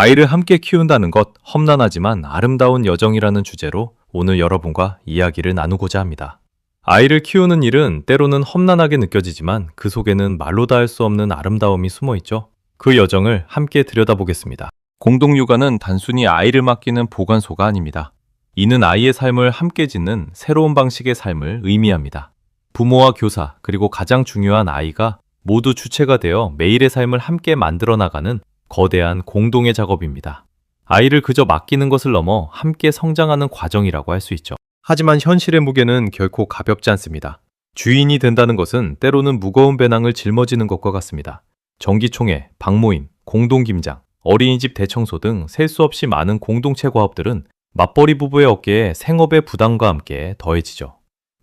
아이를 함께 키운다는 것 험난하지만 아름다운 여정이라는 주제로 오늘 여러분과 이야기를 나누고자 합니다. 아이를 키우는 일은 때로는 험난하게 느껴지지만 그 속에는 말로 다 할 수 없는 아름다움이 숨어 있죠. 그 여정을 함께 들여다보겠습니다. 공동육아는 단순히 아이를 맡기는 보관소가 아닙니다. 이는 아이의 삶을 함께 짓는 새로운 방식의 삶을 의미합니다. 부모와 교사, 그리고 가장 중요한 아이가 모두 주체가 되어 매일의 삶을 함께 만들어 나가는 거대한 공동의 작업입니다. 아이를 그저 맡기는 것을 넘어 함께 성장하는 과정이라고 할 수 있죠. 하지만 현실의 무게는 결코 가볍지 않습니다. 주인이 된다는 것은 때로는 무거운 배낭을 짊어지는 것과 같습니다. 정기총회, 방모임, 공동김장, 어린이집 대청소 등 셀 수 없이 많은 공동체 과업들은 맞벌이 부부의 어깨에 생업의 부담과 함께 더해지죠.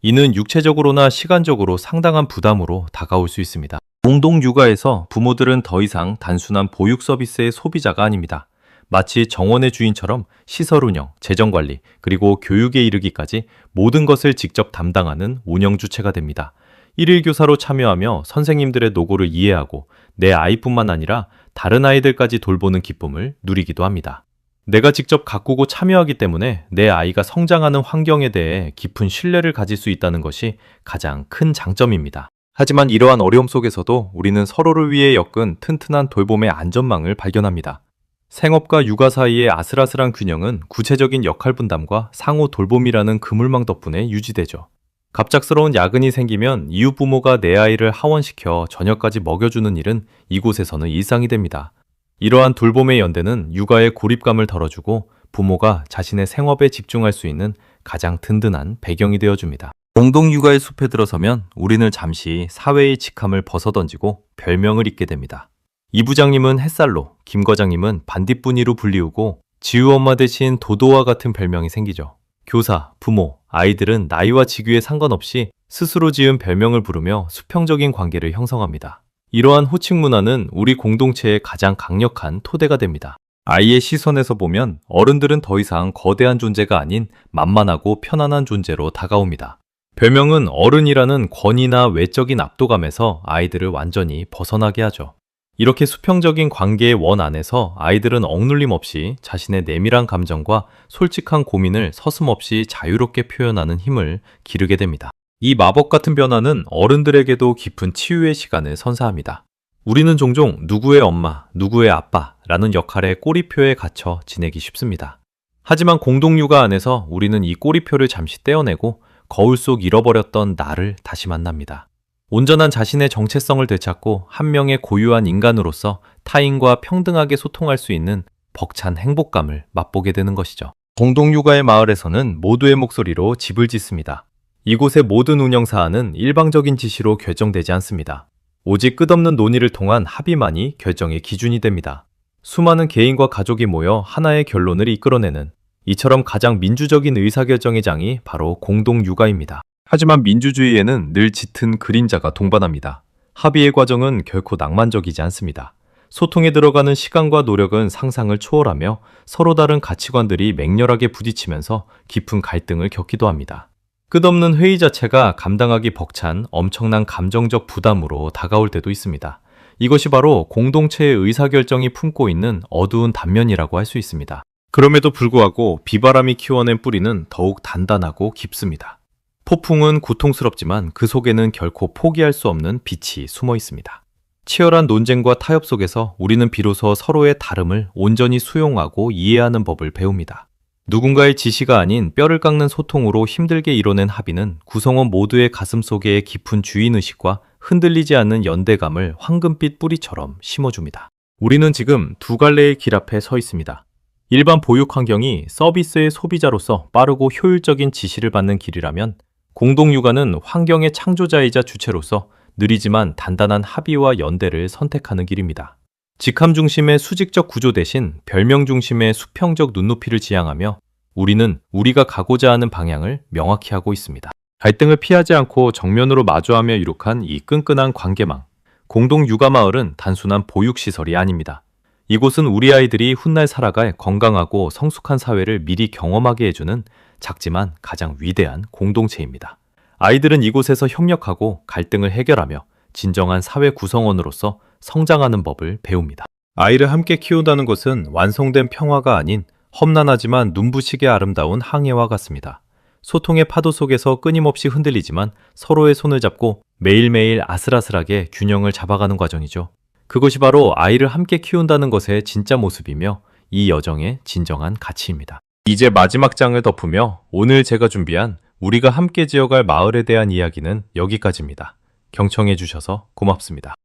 이는 육체적으로나 시간적으로 상당한 부담으로 다가올 수 있습니다. 공동육아에서 부모들은 더 이상 단순한 보육 서비스의 소비자가 아닙니다. 마치 정원의 주인처럼 시설 운영, 재정 관리, 그리고 교육에 이르기까지 모든 것을 직접 담당하는 운영 주체가 됩니다. 일일 교사로 참여하며 선생님들의 노고를 이해하고 내 아이뿐만 아니라 다른 아이들까지 돌보는 기쁨을 누리기도 합니다. 내가 직접 가꾸고 참여하기 때문에 내 아이가 성장하는 환경에 대해 깊은 신뢰를 가질 수 있다는 것이 가장 큰 장점입니다. 하지만 이러한 어려움 속에서도 우리는 서로를 위해 엮은 튼튼한 돌봄의 안전망을 발견합니다. 생업과 육아 사이의 아슬아슬한 균형은 구체적인 역할 분담과 상호 돌봄이라는 그물망 덕분에 유지되죠. 갑작스러운 야근이 생기면 이웃 부모가 내 아이를 하원시켜 저녁까지 먹여주는 일은 이곳에서는 일상이 됩니다. 이러한 돌봄의 연대는 육아의 고립감을 덜어주고 부모가 자신의 생업에 집중할 수 있는 가장 든든한 배경이 되어줍니다. 공동육아의 숲에 들어서면 우리는 잠시 사회의 직함을 벗어던지고 별명을 잇게 됩니다. 이 부장님은 햇살로, 김 과장님은 반딧분이로 불리우고 지우 엄마 대신 도도와 같은 별명이 생기죠. 교사, 부모, 아이들은 나이와 직위에 상관없이 스스로 지은 별명을 부르며 수평적인 관계를 형성합니다. 이러한 호칭 문화는 우리 공동체의 가장 강력한 토대가 됩니다. 아이의 시선에서 보면 어른들은 더 이상 거대한 존재가 아닌 만만하고 편안한 존재로 다가옵니다. 별명은 어른이라는 권위나 외적인 압도감에서 아이들을 완전히 벗어나게 하죠. 이렇게 수평적인 관계의 원 안에서 아이들은 억눌림 없이 자신의 내밀한 감정과 솔직한 고민을 서슴없이 자유롭게 표현하는 힘을 기르게 됩니다. 이 마법 같은 변화는 어른들에게도 깊은 치유의 시간을 선사합니다. 우리는 종종 누구의 엄마, 누구의 아빠라는 역할의 꼬리표에 갇혀 지내기 쉽습니다. 하지만 공동육아 안에서 우리는 이 꼬리표를 잠시 떼어내고 거울 속 잃어버렸던 나를 다시 만납니다. 온전한 자신의 정체성을 되찾고 한 명의 고유한 인간으로서 타인과 평등하게 소통할 수 있는 벅찬 행복감을 맛보게 되는 것이죠. 공동육아의 마을에서는 모두의 목소리로 집을 짓습니다. 이곳의 모든 운영 사안은 일방적인 지시로 결정되지 않습니다. 오직 끝없는 논의를 통한 합의만이 결정의 기준이 됩니다. 수많은 개인과 가족이 모여 하나의 결론을 이끌어내는 이처럼 가장 민주적인 의사결정의 장이 바로 공동육아입니다. 하지만 민주주의에는 늘 짙은 그림자가 동반합니다. 합의의 과정은 결코 낭만적이지 않습니다. 소통에 들어가는 시간과 노력은 상상을 초월하며 서로 다른 가치관들이 맹렬하게 부딪히면서 깊은 갈등을 겪기도 합니다. 끝없는 회의 자체가 감당하기 벅찬 엄청난 감정적 부담으로 다가올 때도 있습니다. 이것이 바로 공동체의 의사결정이 품고 있는 어두운 단면이라고 할 수 있습니다. 그럼에도 불구하고 비바람이 키워낸 뿌리는 더욱 단단하고 깊습니다. 폭풍은 고통스럽지만 그 속에는 결코 포기할 수 없는 빛이 숨어 있습니다. 치열한 논쟁과 타협 속에서 우리는 비로소 서로의 다름을 온전히 수용하고 이해하는 법을 배웁니다. 누군가의 지시가 아닌 뼈를 깎는 소통으로 힘들게 이뤄낸 합의는 구성원 모두의 가슴 속의 깊은 주인의식과 흔들리지 않는 연대감을 황금빛 뿌리처럼 심어줍니다. 우리는 지금 두 갈래의 길 앞에 서 있습니다. 일반 보육 환경이 서비스의 소비자로서 빠르고 효율적인 지시를 받는 길이라면 공동육아는 환경의 창조자이자 주체로서 느리지만 단단한 합의와 연대를 선택하는 길입니다. 직함 중심의 수직적 구조 대신 별명 중심의 수평적 눈높이를 지향하며 우리는 우리가 가고자 하는 방향을 명확히 하고 있습니다. 갈등을 피하지 않고 정면으로 마주하며 이룩한 이 끈끈한 관계망. 공동육아 마을은 단순한 보육시설이 아닙니다. 이곳은 우리 아이들이 훗날 살아갈 건강하고 성숙한 사회를 미리 경험하게 해주는 작지만 가장 위대한 공동체입니다. 아이들은 이곳에서 협력하고 갈등을 해결하며 진정한 사회 구성원으로서 성장하는 법을 배웁니다. 아이를 함께 키운다는 것은 완성된 평화가 아닌 험난하지만 눈부시게 아름다운 항해와 같습니다. 소통의 파도 속에서 끊임없이 흔들리지만 서로의 손을 잡고 매일매일 아슬아슬하게 균형을 잡아가는 과정이죠. 그것이 바로 아이를 함께 키운다는 것의 진짜 모습이며 이 여정의 진정한 가치입니다. 이제 마지막 장을 덮으며 오늘 제가 준비한 우리가 함께 지어갈 마을에 대한 이야기는 여기까지입니다. 경청해 주셔서 고맙습니다.